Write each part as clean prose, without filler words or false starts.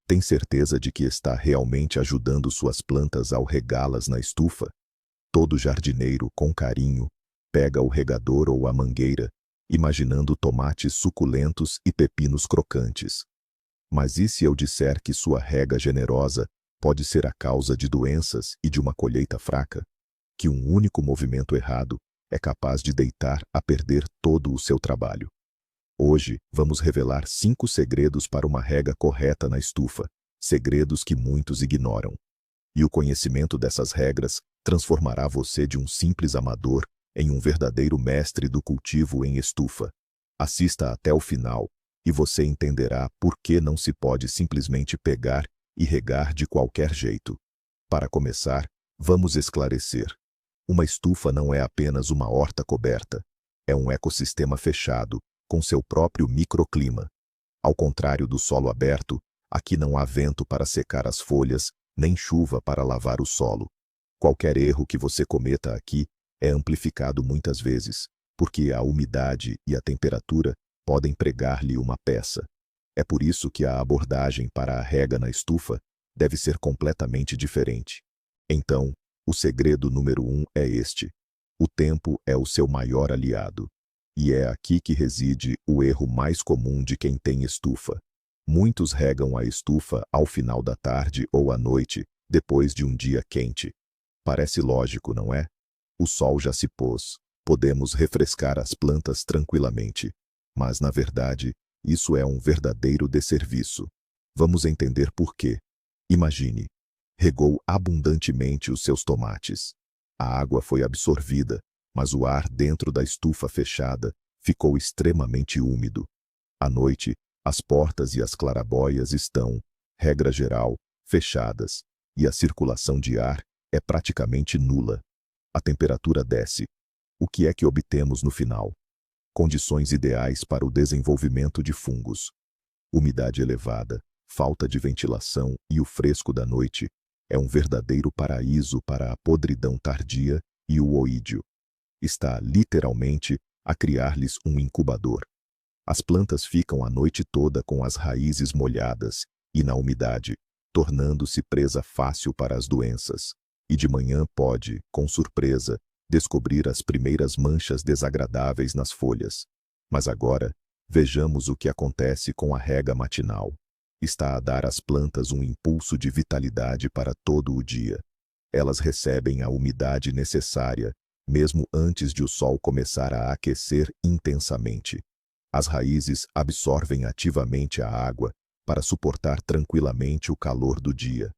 Tem certeza de que está realmente ajudando suas plantas ao regá-las na estufa? Todo jardineiro, com carinho, pega o regador ou a mangueira, imaginando tomates suculentos e pepinos crocantes. Mas e se eu disser que sua rega generosa pode ser a causa de doenças e de uma colheita fraca? Que um único movimento errado é capaz de deitar a perder todo o seu trabalho. Hoje, vamos revelar 5 segredos para uma rega correta na estufa, segredos que muitos ignoram. E o conhecimento dessas regras transformará você de um simples amador em um verdadeiro mestre do cultivo em estufa. Assista até o final e você entenderá por que não se pode simplesmente pegar e regar de qualquer jeito. Para começar, vamos esclarecer. Uma estufa não é apenas uma horta coberta, é um ecossistema fechado, com seu próprio microclima. Ao contrário do solo aberto, aqui não há vento para secar as folhas, nem chuva para lavar o solo. Qualquer erro que você cometa aqui é amplificado muitas vezes, porque a umidade e a temperatura podem pregar-lhe uma peça. É por isso que a abordagem para a rega na estufa deve ser completamente diferente. Então, o segredo número 1 é este: o tempo é o seu maior aliado. E é aqui que reside o erro mais comum de quem tem estufa. Muitos regam a estufa ao final da tarde ou à noite, depois de um dia quente. Parece lógico, não é? O sol já se pôs, podemos refrescar as plantas tranquilamente. Mas, na verdade, isso é um verdadeiro desserviço. Vamos entender por quê. Imagine, regou abundantemente os seus tomates. A água foi absorvida, mas o ar dentro da estufa fechada ficou extremamente úmido. À noite, as portas e as clarabóias estão, regra geral, fechadas, e a circulação de ar é praticamente nula. A temperatura desce. O que é que obtemos no final? Condições ideais para o desenvolvimento de fungos. Umidade elevada, falta de ventilação e o fresco da noite é um verdadeiro paraíso para a podridão tardia e o oídio. Está, literalmente, a criar-lhes um incubador. As plantas ficam a noite toda com as raízes molhadas e na umidade, tornando-se presa fácil para as doenças. E de manhã pode, com surpresa, descobrir as primeiras manchas desagradáveis nas folhas. Mas agora, vejamos o que acontece com a rega matinal. Está a dar às plantas um impulso de vitalidade para todo o dia. Elas recebem a umidade necessária, mesmo antes de o sol começar a aquecer intensamente. As raízes absorvem ativamente a água para suportar tranquilamente o calor do dia.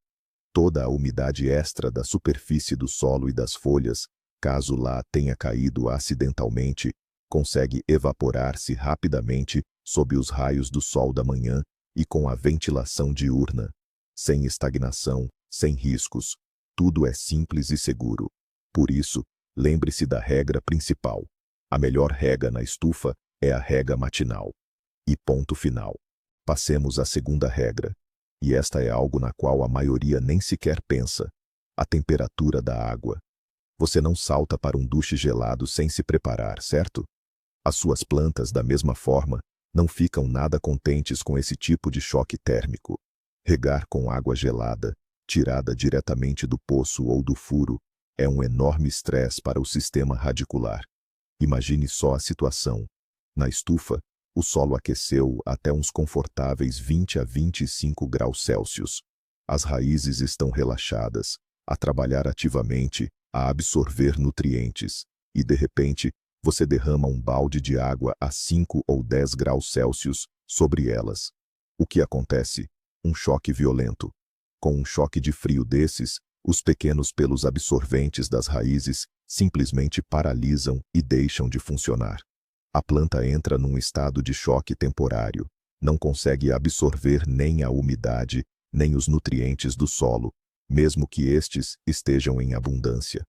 Toda a umidade extra da superfície do solo e das folhas, caso lá tenha caído acidentalmente, consegue evaporar-se rapidamente sob os raios do sol da manhã e com a ventilação diurna. Sem estagnação, sem riscos, tudo é simples e seguro. Por isso, lembre-se da regra principal. A melhor rega na estufa é a rega matinal. E ponto final. Passemos à segunda regra. E esta é algo na qual a maioria nem sequer pensa: a temperatura da água. Você não salta para um duche gelado sem se preparar, certo? As suas plantas, da mesma forma, não ficam nada contentes com esse tipo de choque térmico. Regar com água gelada, tirada diretamente do poço ou do furo, é um enorme estresse para o sistema radicular. Imagine só a situação. Na estufa, o solo aqueceu até uns confortáveis 20 a 25 graus Celsius. As raízes estão relaxadas, a trabalhar ativamente, a absorver nutrientes, e de repente, você derrama um balde de água a 5 ou 10 graus Celsius sobre elas. O que acontece? Um choque violento. Com um choque de frio desses, os pequenos pelos absorventes das raízes simplesmente paralisam e deixam de funcionar. A planta entra num estado de choque temporário, não consegue absorver nem a umidade, nem os nutrientes do solo, mesmo que estes estejam em abundância.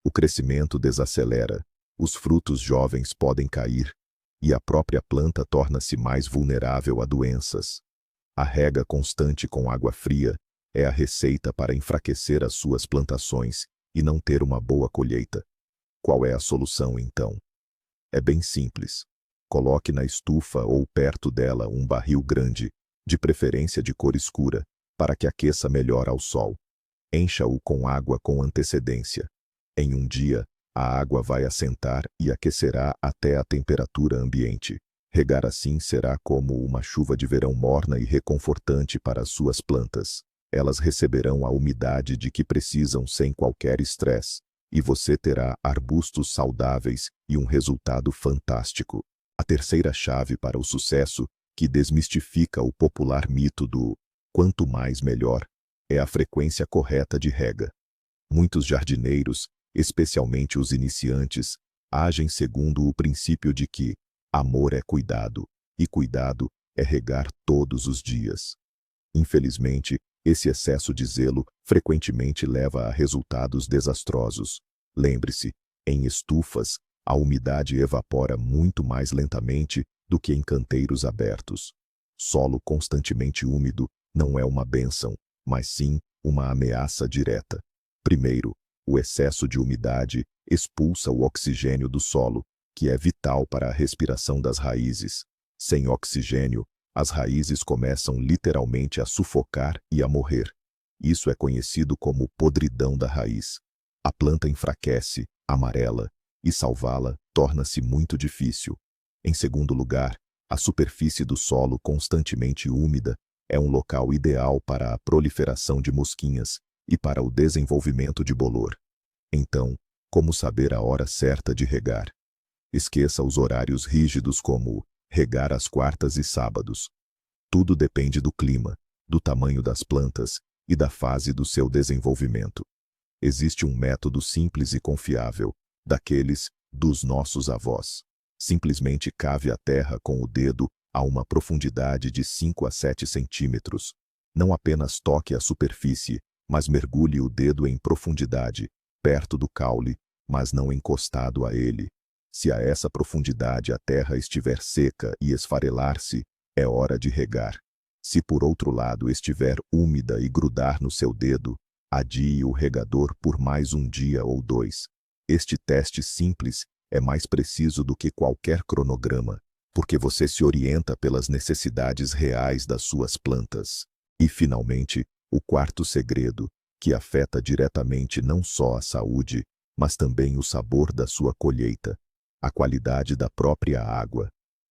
O crescimento desacelera, os frutos jovens podem cair, e a própria planta torna-se mais vulnerável a doenças. A rega constante com água fria é a receita para enfraquecer as suas plantações e não ter uma boa colheita. Qual é a solução, então? É bem simples. Coloque na estufa ou perto dela um barril grande, de preferência de cor escura, para que aqueça melhor ao sol. Encha-o com água com antecedência. Em um dia, a água vai assentar e aquecerá até a temperatura ambiente. Regar assim será como uma chuva de verão morna e reconfortante para as suas plantas. Elas receberão a umidade de que precisam sem qualquer estresse, e você terá arbustos saudáveis e um resultado fantástico. A terceira chave para o sucesso, que desmistifica o popular mito do quanto mais melhor, é a frequência correta de rega. Muitos jardineiros, especialmente os iniciantes, agem segundo o princípio de que amor é cuidado, e cuidado é regar todos os dias. Infelizmente, esse excesso de zelo frequentemente leva a resultados desastrosos. Lembre-se, em estufas, a umidade evapora muito mais lentamente do que em canteiros abertos. Solo constantemente úmido não é uma bênção, mas sim uma ameaça direta. Primeiro, o excesso de umidade expulsa o oxigênio do solo, que é vital para a respiração das raízes. Sem oxigênio, as raízes começam literalmente a sufocar e a morrer. Isso é conhecido como podridão da raiz. A planta enfraquece, amarela, e salvá-la torna-se muito difícil. Em segundo lugar, a superfície do solo constantemente úmida é um local ideal para a proliferação de mosquinhas e para o desenvolvimento de bolor. Então, como saber a hora certa de regar? Esqueça os horários rígidos como regar às quartas e sábados. Tudo depende do clima, do tamanho das plantas e da fase do seu desenvolvimento. Existe um método simples e confiável, daqueles dos nossos avós. Simplesmente cave a terra com o dedo a uma profundidade de 5 a 7 centímetros. Não apenas toque a superfície, mas mergulhe o dedo em profundidade, perto do caule, mas não encostado a ele. Se a essa profundidade a terra estiver seca e esfarelar-se, é hora de regar. Se por outro lado estiver úmida e grudar no seu dedo, adie o regador por mais um dia ou dois. Este teste simples é mais preciso do que qualquer cronograma, porque você se orienta pelas necessidades reais das suas plantas. E, finalmente, o quarto segredo, que afeta diretamente não só a saúde, mas também o sabor da sua colheita, a qualidade da própria água.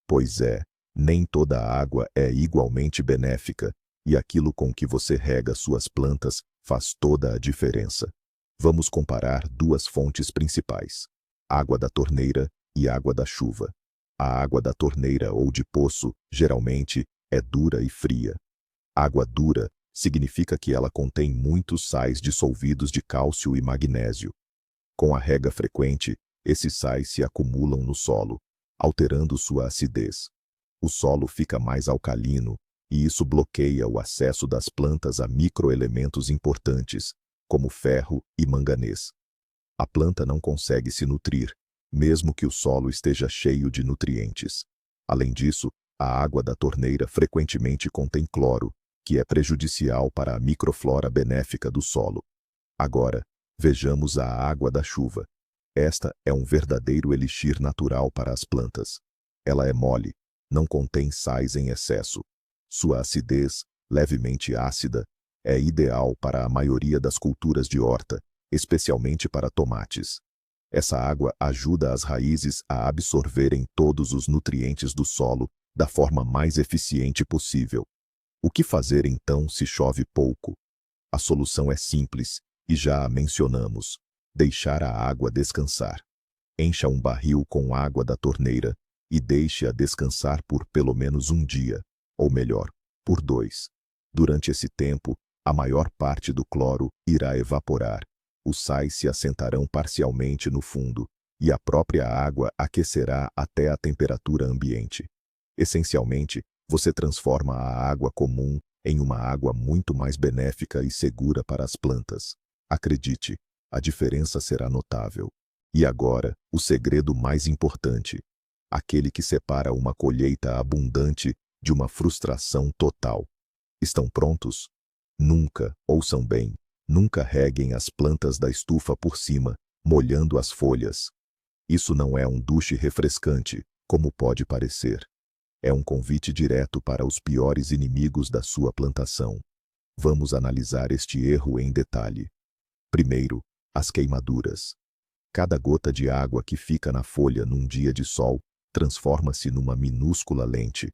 Pois é, nem toda água é igualmente benéfica, e aquilo com que você rega suas plantas faz toda a diferença. Vamos comparar duas fontes principais: água da torneira e água da chuva. A água da torneira ou de poço, geralmente, é dura e fria. Água dura significa que ela contém muitos sais dissolvidos de cálcio e magnésio. Com a rega frequente, esses sais se acumulam no solo, alterando sua acidez. O solo fica mais alcalino, e isso bloqueia o acesso das plantas a microelementos importantes, como ferro e manganês. A planta não consegue se nutrir, mesmo que o solo esteja cheio de nutrientes. Além disso, a água da torneira frequentemente contém cloro, que é prejudicial para a microflora benéfica do solo. Agora, vejamos a água da chuva. Esta é um verdadeiro elixir natural para as plantas. Ela é mole, não contém sais em excesso. Sua acidez, levemente ácida, é ideal para a maioria das culturas de horta, especialmente para tomates. Essa água ajuda as raízes a absorverem todos os nutrientes do solo da forma mais eficiente possível. O que fazer então se chove pouco? A solução é simples, e já a mencionamos: deixar a água descansar. Encha um barril com água da torneira e deixe-a descansar por pelo menos um dia, ou melhor, por 2. Durante esse tempo, a maior parte do cloro irá evaporar, os sais se assentarão parcialmente no fundo, e a própria água aquecerá até a temperatura ambiente. Essencialmente, você transforma a água comum em uma água muito mais benéfica e segura para as plantas. Acredite, a diferença será notável. E agora, o segredo mais importante: aquele que separa uma colheita abundante de uma frustração total. Estão prontos? Nunca, ouçam bem, nunca reguem as plantas da estufa por cima, molhando as folhas. Isso não é um duche refrescante, como pode parecer. É um convite direto para os piores inimigos da sua plantação. Vamos analisar este erro em detalhe. Primeiro, as queimaduras. Cada gota de água que fica na folha num dia de sol transforma-se numa minúscula lente.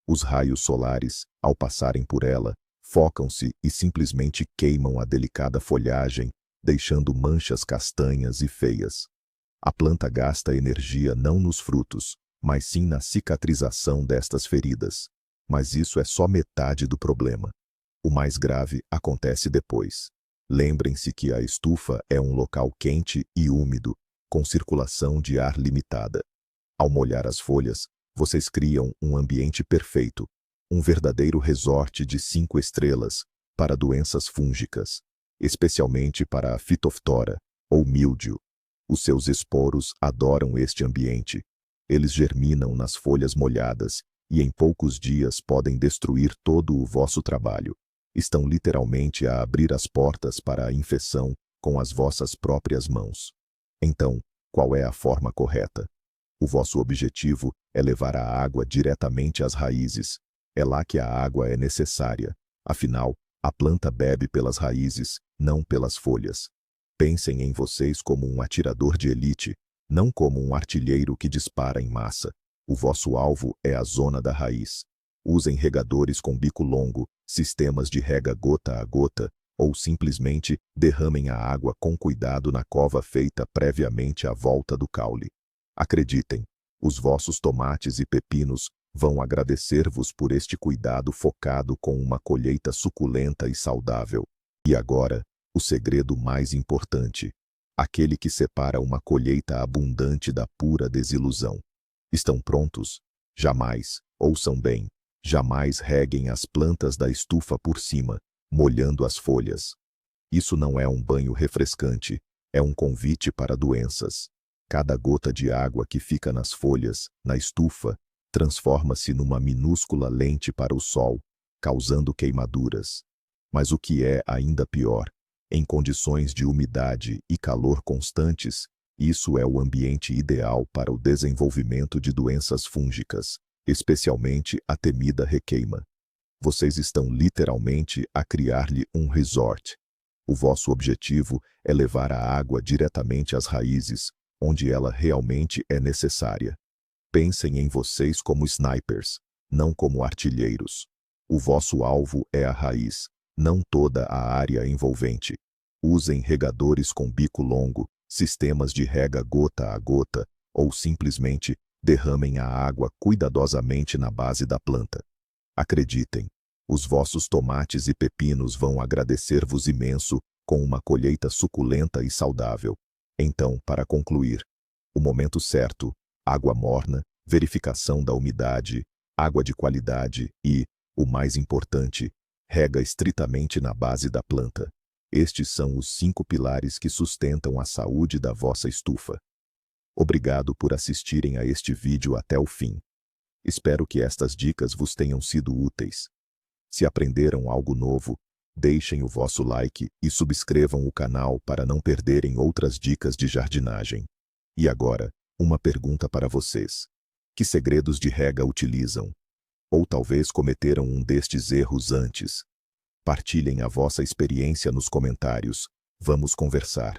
Os raios solares, ao passarem por ela, focam-se e simplesmente queimam a delicada folhagem, deixando manchas castanhas e feias. A planta gasta energia não nos frutos, mas sim na cicatrização destas feridas. Mas isso é só metade do problema. O mais grave acontece depois. Lembrem-se que a estufa é um local quente e úmido, com circulação de ar limitada. Ao molhar as folhas, vocês criam um ambiente perfeito, um verdadeiro resort de 5 estrelas para doenças fúngicas, especialmente para a fitoftora, ou míldio. Os seus esporos adoram este ambiente. Eles germinam nas folhas molhadas e em poucos dias podem destruir todo o vosso trabalho. Estão literalmente a abrir as portas para a infecção com as vossas próprias mãos. Então, qual é a forma correta? O vosso objetivo é levar a água diretamente às raízes. É lá que a água é necessária. Afinal, a planta bebe pelas raízes, não pelas folhas. Pensem em vocês como um atirador de elite, não como um artilheiro que dispara em massa. O vosso alvo é a zona da raiz. Usem regadores com bico longo, sistemas de rega gota a gota, ou simplesmente derramem a água com cuidado na cova feita previamente à volta do caule. Acreditem, os vossos tomates e pepinos vão agradecer-vos por este cuidado focado com uma colheita suculenta e saudável. E agora, o segredo mais importante, aquele que separa uma colheita abundante da pura desilusão. Estão prontos? Jamais, ouçam bem, jamais reguem as plantas da estufa por cima, molhando as folhas. Isso não é um banho refrescante, é um convite para doenças. Cada gota de água que fica nas folhas, na estufa, transforma-se numa minúscula lente para o sol, causando queimaduras. Mas o que é ainda pior, em condições de umidade e calor constantes, isso é o ambiente ideal para o desenvolvimento de doenças fúngicas, especialmente a temida requeima. Vocês estão literalmente a criar-lhe um resort. O vosso objetivo é levar a água diretamente às raízes, onde ela realmente é necessária. Pensem em vocês como snipers, não como artilheiros. O vosso alvo é a raiz, não toda a área envolvente. Usem regadores com bico longo, sistemas de rega gota a gota, ou simplesmente derramem a água cuidadosamente na base da planta. Acreditem, os vossos tomates e pepinos vão agradecer-vos imenso com uma colheita suculenta e saudável. Então, para concluir, o momento certo, água morna, verificação da umidade, água de qualidade e, o mais importante, rega estritamente na base da planta. Estes são os 5 pilares que sustentam a saúde da vossa estufa. Obrigado por assistirem a este vídeo até o fim. Espero que estas dicas vos tenham sido úteis. Se aprenderam algo novo, deixem o vosso like e subscrevam o canal para não perderem outras dicas de jardinagem. E agora, uma pergunta para vocês. Que segredos de rega utilizam? Ou talvez cometeram um destes erros antes? Partilhem a vossa experiência nos comentários. Vamos conversar.